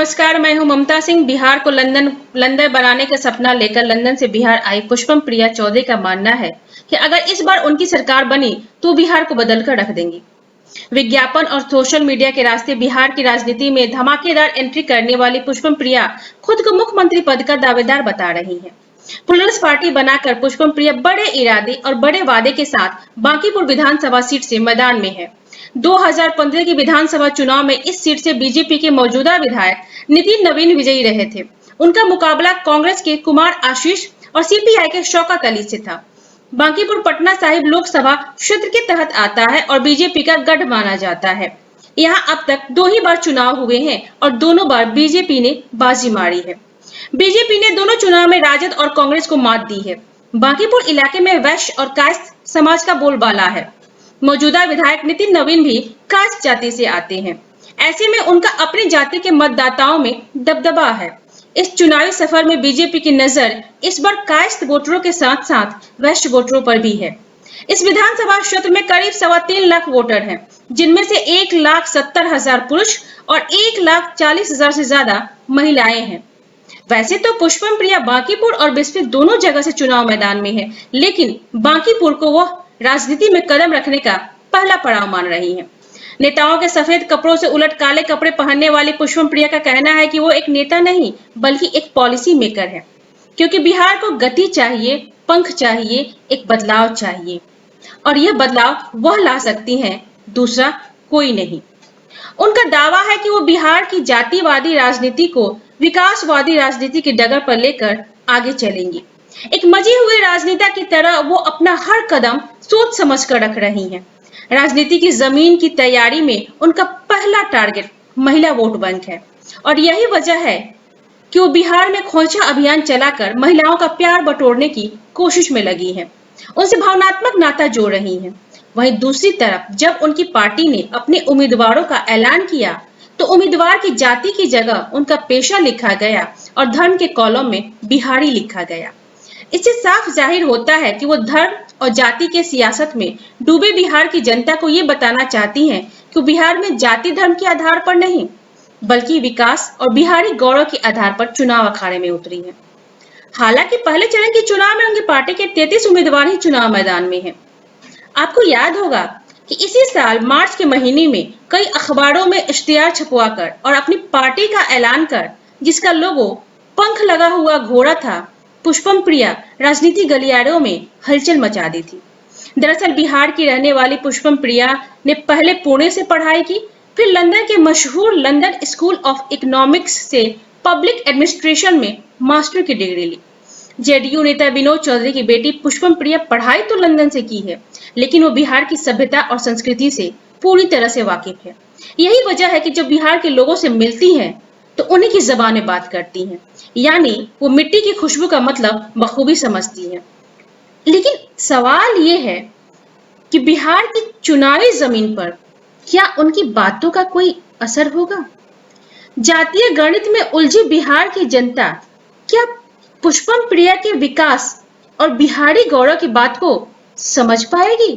नमस्कार, मैं हूं ममता सिंह। बिहार को लंदन बनाने का सपना लेकर लंदन से बिहार आई पुष्पम प्रिया चौधरी का मानना है कि अगर इस बार उनकी सरकार बनी तो बिहार को बदल कर रख देंगी। विज्ञापन और सोशल मीडिया के रास्ते बिहार की राजनीति में धमाकेदार एंट्री करने वाली पुष्पम प्रिया खुद को मुख्यमंत्री पद का दावेदार बता रही हैं। प्लुरल्स पार्टी बनाकर पुष्पम प्रिया बड़े इरादे और बड़े वादे के साथ बांकीपुर विधानसभा सीट से मैदान में है। 2015 के विधानसभा चुनाव में इस सीट से बीजेपी के मौजूदा विधायक नितिन नवीन विजयी रहे थे। उनका मुकाबला कांग्रेस के कुमार आशीष और सीपीआई के शौकत अली से था। बांकीपुर पटना साहिब लोकसभा क्षेत्र के तहत आता है और बीजेपी का गढ़ माना जाता है। यहाँ अब तक 2 ही बार चुनाव हुए हैं और दोनों बार बीजेपी ने बाजी मारी है। बीजेपी ने दोनों चुनाव में राजद और कांग्रेस को मात दी है। बांकीपुर इलाके में वैश्य और कायस्थ समाज का बोलबाला है। मौजूदा विधायक नितिन नवीन भी कायस्थ जाति से आते हैं। ऐसे में उनका अपनी जाति के मतदाताओं में दबदबा है। इस चुनावी सफर में बीजेपी की नजर इस बार कायस्थ वोटरों के साथ साथ वैश्य वोटरों पर भी है। इस विधानसभा क्षेत्र में करीब 3.25 लाख वोटर हैं, जिनमें से 1,70,000 पुरुष और 1,40,000 से ज्यादा महिलाएं हैं। वैसे तो पुष्पम प्रिया बांकीपुर और बिस्फी दोनों जगह से चुनाव मैदान में है, लेकिन बांकीपुर को वह राजनीति में कदम रखने का पहला पड़ाव मान रही है। नेताओं के सफेद कपड़ों से उलट काले कपड़े पहनने वाली पुष्पम प्रिया का कहना है कि वो एक नेता नहीं बल्कि एक पॉलिसी मेकर है, क्योंकि बिहार को गति चाहिए, पंख चाहिए, एक बदलाव चाहिए और यह बदलाव वह ला सकती हैं, दूसरा कोई नहीं। उनका दावा है कि वो बिहार की जातिवादी राजनीति को विकासवादी राजनीति की डगर पर लेकर आगे चलेंगी। एक मजी हुए राजनेता की तरह वो अपना हर कदम सोच समझ कर रख रही हैं। राजनीति की जमीन की तैयारी में उनका पहला टारगेट महिला वोट बैंक है और यही वजह है कि वो बिहार में खोंचा अभियान चलाकर महिलाओं का प्यार बटोरने की कोशिश में लगी है, उनसे भावनात्मक नाता जोड़ रही हैं। वहीं दूसरी तरफ जब उनकी पार्टी ने अपने उम्मीदवारों का ऐलान किया तो उम्मीदवार की जाति की जगह उनका पेशा लिखा गया और धर्म के कॉलम में बिहारी लिखा गया। इससे साफ जाहिर होता है कि वो धर्म और जाति के सियासत में डूबे बिहार की जनता को ये बताना चाहती हैं कि बिहार में जाति धर्म के आधार पर नहीं बल्कि विकास और बिहारी गौरव के आधार पर चुनाव अखाड़े में उतरी है। हालांकि पहले चरण के चुनाव में उनकी पार्टी के 33 उम्मीदवार ही चुनाव मैदान में हैं। आपको याद होगा कि इसी साल मार्च के महीने में कई अखबारों में इश्तिहार छपवाकर और अपनी पार्टी का ऐलान कर, जिसका लोगो पंख लगा हुआ घोड़ा था, पुष्पम प्रिया राजनीति गलियारों में हलचल मचा दी थी। दरअसल बिहार की रहने वाली पुष्पम प्रिया ने पहले पुणे से पढ़ाई की, फिर लंदन के मशहूर लंदन स्कूल ऑफ इकोनॉमिक्स से पब्लिक एडमिनिस्ट्रेशन में मास्टर की डिग्री ली। जेडीयू नेता विनोद चौधरी की बेटी पुष्पम प्रिया पढ़ाई तो लंदन से की है, लेकिन वो बिहार की सभ्यता और संस्कृति से पूरी तरह से वाकिफ है। यही वजह है कि जब बिहार के लोगों से मिलती हैं तो उन्हीं की जबान में बात करती हैं, यानी वो मिट्टी की खुशबू का मतलब बखूबी समझती हैं। लेकिन सवाल ये है कि बिहार की चुनावी जमीन पर क्या उनकी बातों का कोई असर होगा? जातीय गणित में उलझी बिहार की जनता क्या पुष्पम प्रिया के विकास और बिहारी गौरव की बात को समझ पाएगी?